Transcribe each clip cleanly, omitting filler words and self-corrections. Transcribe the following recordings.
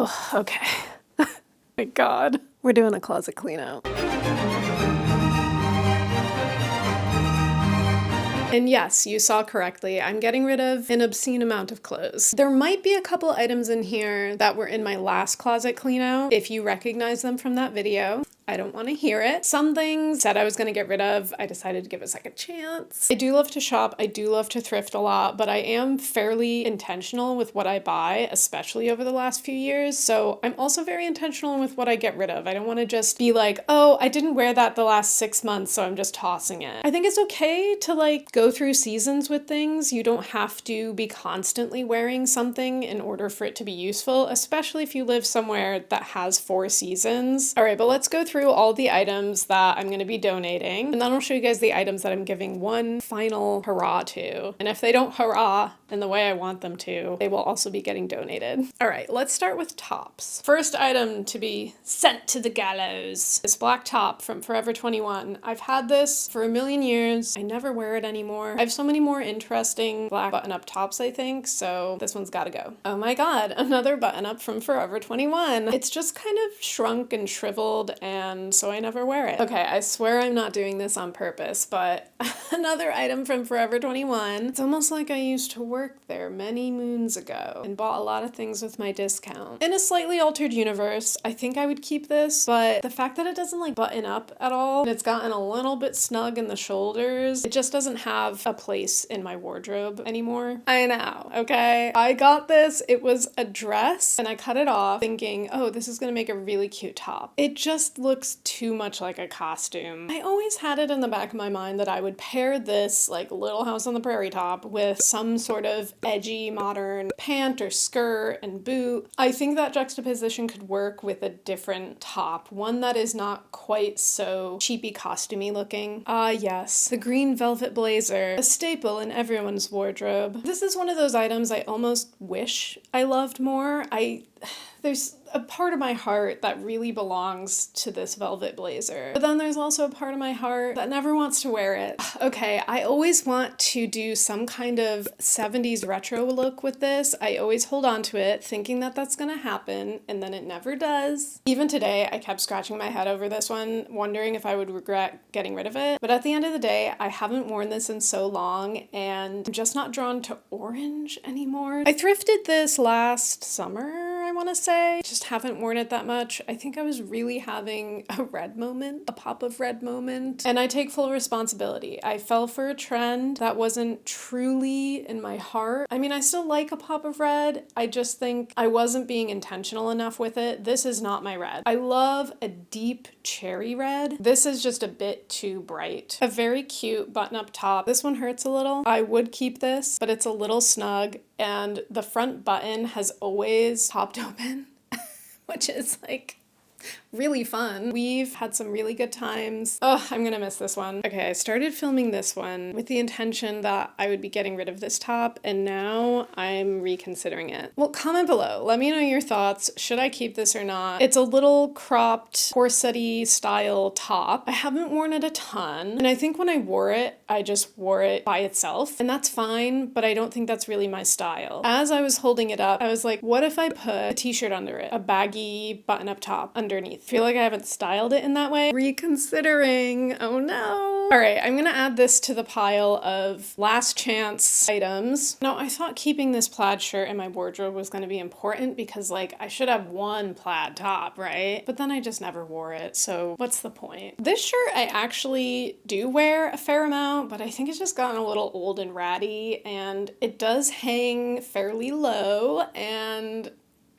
Oh, okay. My God. We're doing a closet clean out. And yes, you saw correctly, I'm getting rid of an obscene amount of clothes. There might be a couple items in here that were in my last closet clean out. If you recognize them from that video, I don't want to hear it. Some things said I was going to get rid of, I decided to give a second chance. I do love to shop, I do love to thrift a lot, but I am fairly intentional with what I buy, especially over the last few years. So I'm also very intentional with what I get rid of. I don't want to just be like, oh, I didn't wear that the last 6 months, so I'm just tossing it. I think it's okay to like go through seasons with things. You don't have to be constantly wearing something in order for it to be useful, especially if you live somewhere that has 4 seasons. All right, but let's go through all the items that I'm going to be donating, and then I'll show you guys the items that I'm giving one final hurrah to. And if they don't hurrah in the way I want them to, they will also be getting donated. All right, let's start with tops. First item to be sent to the gallows. This black top from Forever 21. I've had this for a million years. I never wear it anymore. I have so many more interesting black button-up tops, I think, so this one's gotta go. Oh my God, another button-up from Forever 21. It's just kind of shrunk and shriveled, and so I never wear it. Okay, I swear I'm not doing this on purpose, but another item from Forever 21. It's almost like I used to work there many moons ago and bought a lot of things with my discount. In a slightly altered universe, I think I would keep this, but the fact that it doesn't like button up at all, and it's gotten a little bit snug in the shoulders, it just doesn't have a place in my wardrobe anymore. I know, okay? I got this, it was a dress, and I cut it off thinking, oh, this is gonna make a really cute top. It just looks too much like a costume. I always had it in the back of my mind that I would pair this like Little House on the Prairie top with some sort of edgy modern pant or skirt and boot. I think that juxtaposition could work with a different top, one that is not quite so cheapy costumey looking. Ah yes, the green velvet blazer, a staple in everyone's wardrobe. This is one of those items I almost wish I loved more. There's a part of my heart that really belongs to this velvet blazer. But then there's also a part of my heart that never wants to wear it. Okay, I always want to do some kind of 70s retro look with this. I always hold on to it thinking that that's gonna happen, and then it never does. Even today, I kept scratching my head over this one, wondering if I would regret getting rid of it. But at the end of the day, I haven't worn this in so long, and I'm just not drawn to orange anymore. I thrifted this last summer, I want to say. Just haven't worn it that much. I think I was really having a red moment, a pop of red moment, and I take full responsibility. I fell for a trend that wasn't truly in my heart. I mean, I still like a pop of red. I just think I wasn't being intentional enough with it. This is not my red. I love a deep cherry red. This is just a bit too bright. A very cute button-up top. This one hurts a little. I would keep this, but it's a little snug, and the front button has always popped open, which is like really fun. We've had some really good times. Oh, I'm gonna miss this one. Okay, I started filming this one with the intention that I would be getting rid of this top, and now I'm reconsidering it. Well, comment below. Let me know your thoughts. Should I keep this or not? It's a little cropped, corset-y style top. I haven't worn it a ton, and I think when I wore it, I just wore it by itself, and that's fine, but I don't think that's really my style. As I was holding it up, I was like, what if I put a t-shirt under it? A baggy button-up top underneath. Feel like I haven't styled it in that way. Reconsidering. Oh no. All right, I'm gonna add this to the pile of last chance items. Now, I thought keeping this plaid shirt in my wardrobe was gonna be important because like I should have one plaid top, right? But then I just never wore it, so what's the point? This shirt I actually do wear a fair amount, but I think it's just gotten a little old and ratty, and it does hang fairly low, and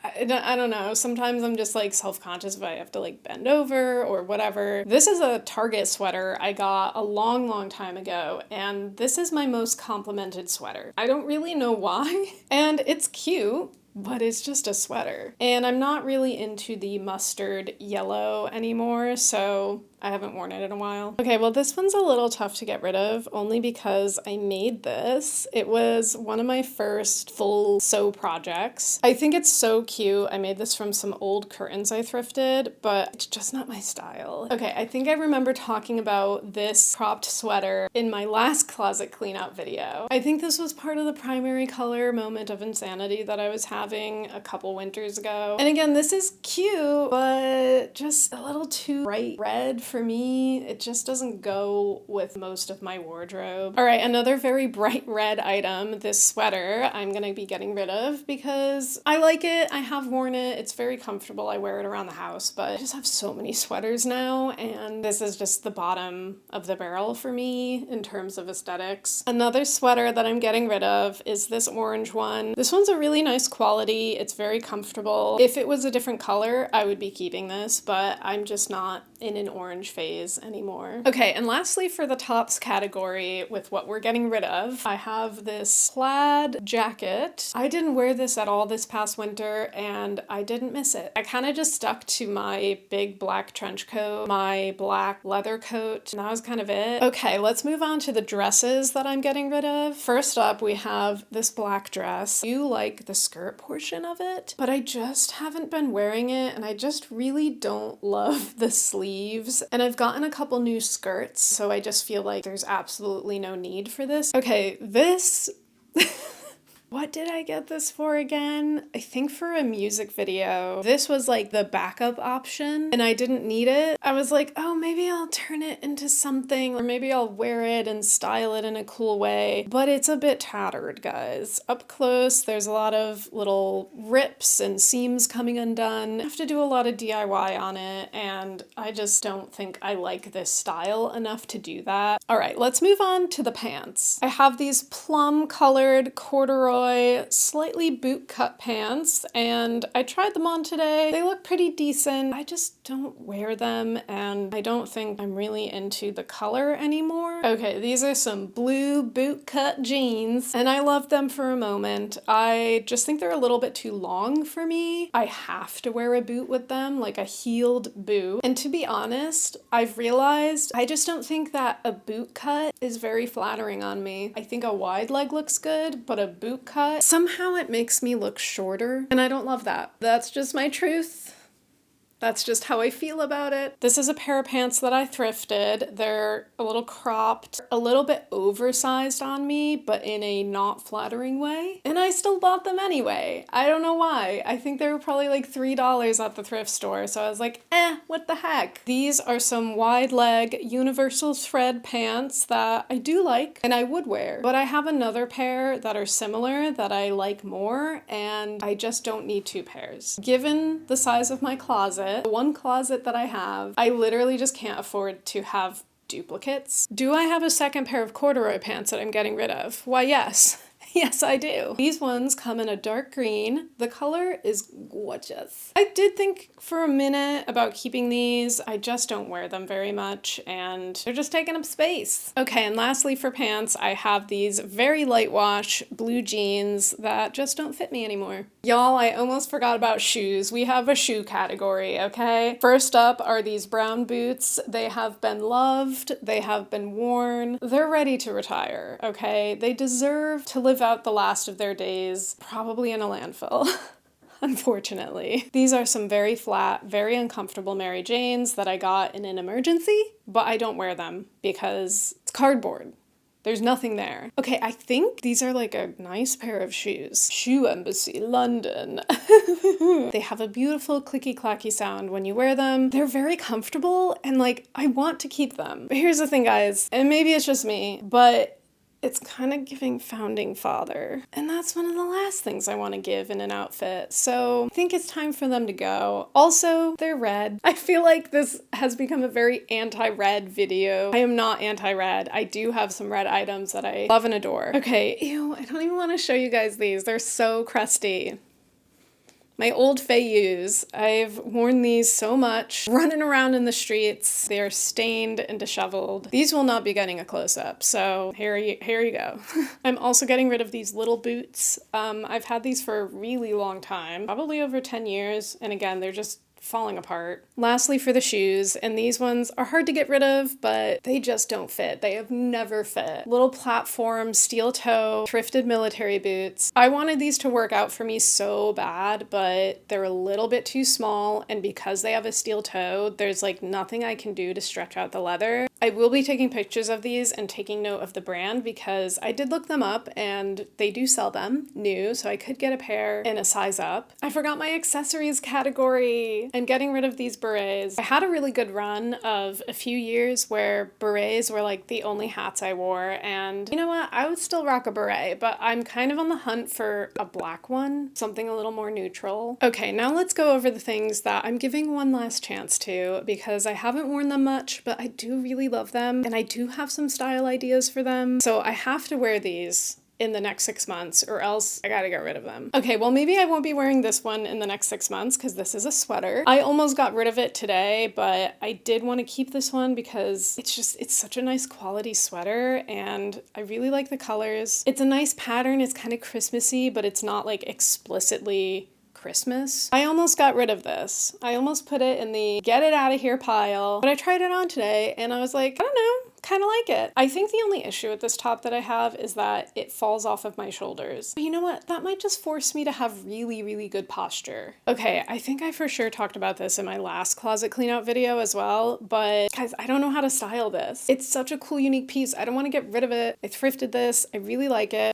I don't know, sometimes I'm just like self-conscious if I have to like bend over or whatever. This is a Target sweater I got a long time ago, and this is my most complimented sweater. I don't really know why, and it's cute, but it's just a sweater. And I'm not really into the mustard yellow anymore, so I haven't worn it in a while. Okay, well this one's a little tough to get rid of only because I made this. It was one of my first full sew projects. I think it's so cute. I made this from some old curtains I thrifted, but it's just not my style. Okay, I think I remember talking about this cropped sweater in my last closet clean out video. I think this was part of the primary color moment of insanity that I was having a couple winters ago. And again, this is cute, but just a little too bright red for me. It just doesn't go with most of my wardrobe. All right, another very bright red item, this sweater, I'm gonna be getting rid of because I like it. I have worn it. It's very comfortable. I wear it around the house, but I just have so many sweaters now, and this is just the bottom of the barrel for me in terms of aesthetics. Another sweater that I'm getting rid of is this orange one. This one's a really nice quality. It's very comfortable. If it was a different color, I would be keeping this, but I'm just not in an orange phase anymore. Okay, and lastly for the tops category with what we're getting rid of, I have this plaid jacket. I didn't wear this at all this past winter and I didn't miss it. I kind of just stuck to my big black trench coat, my black leather coat, and that was kind of it. Okay, let's move on to the dresses that I'm getting rid of. First up, we have this black dress. I do like the skirt portion of it, but I just haven't been wearing it and I just really don't love the sleeves. And I've gotten a couple new skirts, so I just feel like there's absolutely no need for this. Okay, this what did I get this for again? I think for a music video. This was like the backup option and I didn't need it. I was like, oh, maybe I'll turn it into something or maybe I'll wear it and style it in a cool way. But it's a bit tattered, guys. Up close, there's a lot of little rips and seams coming undone. I have to do a lot of DIY on it and I just don't think I like this style enough to do that. All right, let's move on to the pants. I have these plum colored corduroy slightly boot cut pants and I tried them on today. They look pretty decent. I just don't wear them and I don't think I'm really into the color anymore. Okay, these are some blue boot cut jeans and I love them for a moment. I just think they're a little bit too long for me. I have to wear a boot with them, like a heeled boot. And to be honest, I've realized I just don't think that a boot cut is very flattering on me. I think a wide leg looks good, but a boot cut, somehow it makes me look shorter, and I don't love that. That's just my truth. That's just how I feel about it. This is a pair of pants that I thrifted. They're a little cropped, a little bit oversized on me, but in a not flattering way. And I still bought them anyway. I don't know why. I think they were probably like $3 at the thrift store. So I was like, what the heck? These are some wide leg universal thread pants that I do like and I would wear. But I have another pair that are similar that I like more and I just don't need two pairs. Given the size of my closet, the one closet that I have, I literally just can't afford to have duplicates. Do I have a second pair of corduroy pants that I'm getting rid of? Why, yes. Yes, I do. These ones come in a dark green. The color is gorgeous. I did think for a minute about keeping these. I just don't wear them very much and they're just taking up space. Okay, and lastly for pants, I have these very light wash blue jeans that just don't fit me anymore. Y'all, I almost forgot about shoes. We have a shoe category, okay? First up are these brown boots. They have been loved. They have been worn. They're ready to retire, okay? They deserve to live out the last of their days, probably in a landfill. Unfortunately. These are some very flat, very uncomfortable Mary Janes that I got in an emergency, but I don't wear them because it's cardboard. There's nothing there. Okay, I think these are like a nice pair of shoes. Shoe Embassy, London. They have a beautiful clicky-clacky sound when you wear them. They're very comfortable and like, I want to keep them. But here's the thing, guys, and maybe it's just me, but it's kind of giving founding father. And that's one of the last things I want to give in an outfit. So I think it's time for them to go. Also, they're red. I feel like this has become a very anti-red video. I am not anti-red. I do have some red items that I love and adore. Okay, ew, I don't even want to show you guys these. They're so crusty. My old Fayus. I've worn these so much, running around in the streets. They are stained and disheveled. These will not be getting a close-up, so here you go. I'm also getting rid of these little boots. I've had these for a really long time, probably over 10 years, and again, they're just falling apart. Lastly, for the shoes, and these ones are hard to get rid of, but they just don't fit. They have never fit. Little platform, steel toe, thrifted military boots. I wanted these to work out for me so bad, but they're a little bit too small, and because they have a steel toe, there's like nothing I can do to stretch out the leather. I will be taking pictures of these and taking note of the brand because I did look them up and they do sell them new, so I could get a pair in a size up. I forgot my accessories category and getting rid of these berets. I had a really good run of a few years where berets were like the only hats I wore, and you know what? I would still rock a beret, but I'm kind of on the hunt for a black one, something a little more neutral. Okay, now let's go over the things that I'm giving one last chance to because I haven't worn them much, but I do really love them and I do have some style ideas for them. So I have to wear these in the next 6 months or else I gotta get rid of them. Okay, well maybe I won't be wearing this one in the next 6 months because this is a sweater. I almost got rid of it today, but I did want to keep this one because it's such a nice quality sweater and I really like the colors. It's a nice pattern, it's kind of Christmassy, but it's not like explicitly Christmas. I almost got rid of this. I almost put it in the get it out of here pile, but I tried it on today and I was like, I don't know, kind of like it. I think the only issue with this top that I have is that it falls off of my shoulders. But you know what? That might just force me to have really, really good posture. Okay, I think I for sure talked about this in my last closet clean out video as well, but guys, I don't know how to style this. It's such a cool, unique piece. I don't want to get rid of it. I thrifted this. I really like it.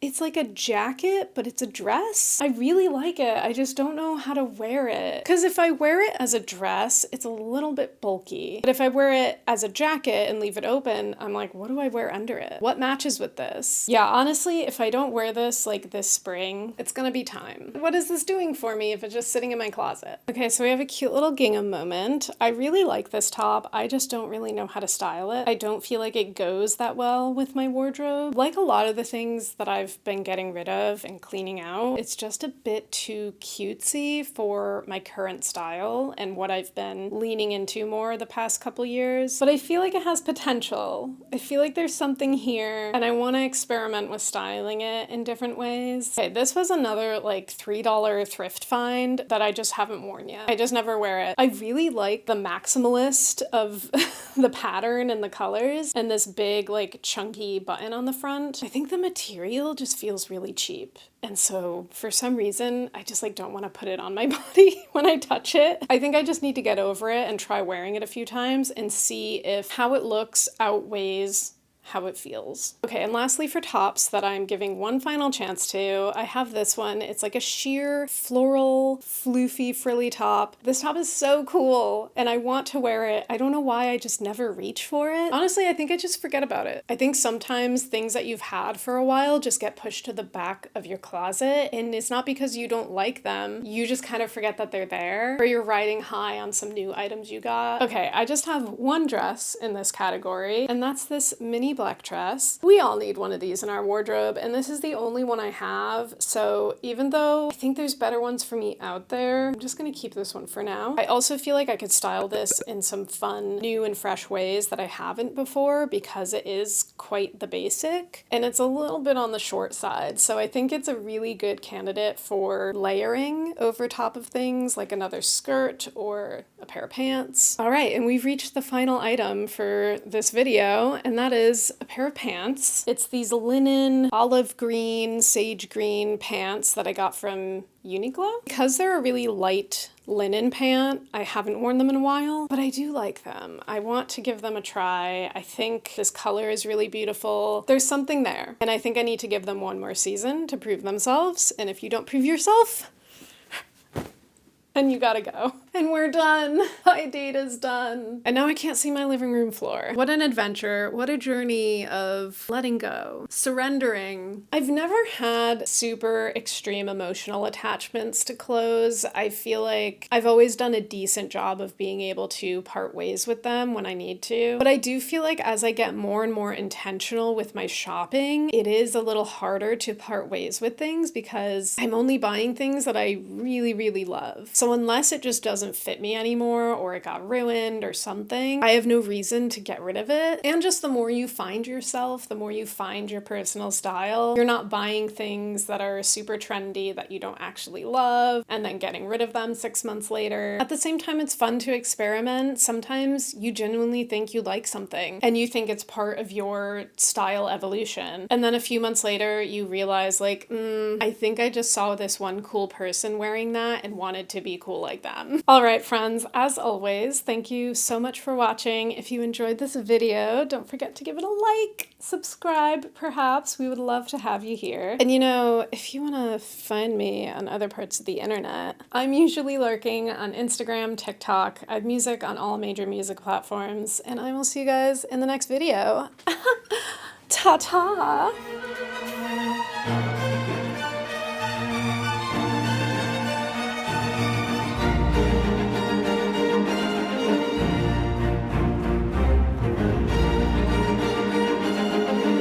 It's like a jacket, but it's a dress. I really like it. I just don't know how to wear it. Because if I wear it as a dress, it's a little bit bulky. But if I wear it as a jacket and leave it open, I'm like, what do I wear under it? What matches with this? Yeah, honestly, if I don't wear this like this spring, it's gonna be time. What is this doing for me if it's just sitting in my closet? Okay, so we have a cute little gingham moment. I really like this top. I just don't really know how to style it. I don't feel like it goes that well with my wardrobe. Like a lot of the things that I've been getting rid of and cleaning out, it's just a bit too cutesy for my current style and what I've been leaning into more the past couple years. But I feel like it has potential. I feel like there's something here and I want to experiment with styling it in different ways. Okay, this was another like $3 thrift find that I just haven't worn yet. I just never wear it. I really like the maximalist of the pattern and the colors and this big like chunky button on the front. I think the material just feels really cheap. And so for some reason, I just like don't want to put it on my body when I touch it. I think I just need to get over it and try wearing it a few times and see if how it looks outweighs how it feels. Okay, and lastly for tops that I'm giving one final chance to, I have this one. It's like a sheer floral, floofy, frilly top. This top is so cool and I want to wear it. I don't know why I just never reach for it. Honestly, I think I just forget about it. I think sometimes things that you've had for a while just get pushed to the back of your closet and it's not because you don't like them. You just kind of forget that they're there or you're riding high on some new items you got. Okay, I just have one dress in this category and that's this mini black dress. We all need one of these in our wardrobe and this is the only one I have, so even though I think there's better ones for me out there, I'm just gonna keep this one for now. I also feel like I could style this in some fun, new and fresh ways that I haven't before because it is quite the basic and it's a little bit on the short side, so I think it's a really good candidate for layering over top of things like another skirt or a pair of pants. All right, and we've reached the final item for this video and that is a pair of pants. It's these linen olive green, sage green pants that I got from Uniqlo. Because they're a really light linen pant, I haven't worn them in a while, but I do like them. I want to give them a try. I think this color is really beautiful. There's something there, and I think I need to give them one more season to prove themselves, and if you don't prove yourself, and you gotta go. And we're done. My date is done. And now I can't see my living room floor. What an adventure. What a journey of letting go, surrendering. I've never had super extreme emotional attachments to clothes. I feel like I've always done a decent job of being able to part ways with them when I need to. But I do feel like as I get more and more intentional with my shopping, it is a little harder to part ways with things because I'm only buying things that I really, really love. So So unless it just doesn't fit me anymore or it got ruined or something, I have no reason to get rid of it. And just the more you find yourself, the more you find your personal style, you're not buying things that are super trendy that you don't actually love and then getting rid of them 6 months later. At the same time, it's fun to experiment. Sometimes you genuinely think you like something and you think it's part of your style evolution. And then a few months later, you realize like, I think I just saw this one cool person wearing that and wanted to be cool like them. All right, friends, as always, thank you so much for watching. If you enjoyed this video, don't forget to give it a like, subscribe, perhaps. We would love to have you here. And you know, if you want to find me on other parts of the internet, I'm usually lurking on Instagram, TikTok. I have music on all major music platforms, and I will see you guys in the next video. Ta-ta!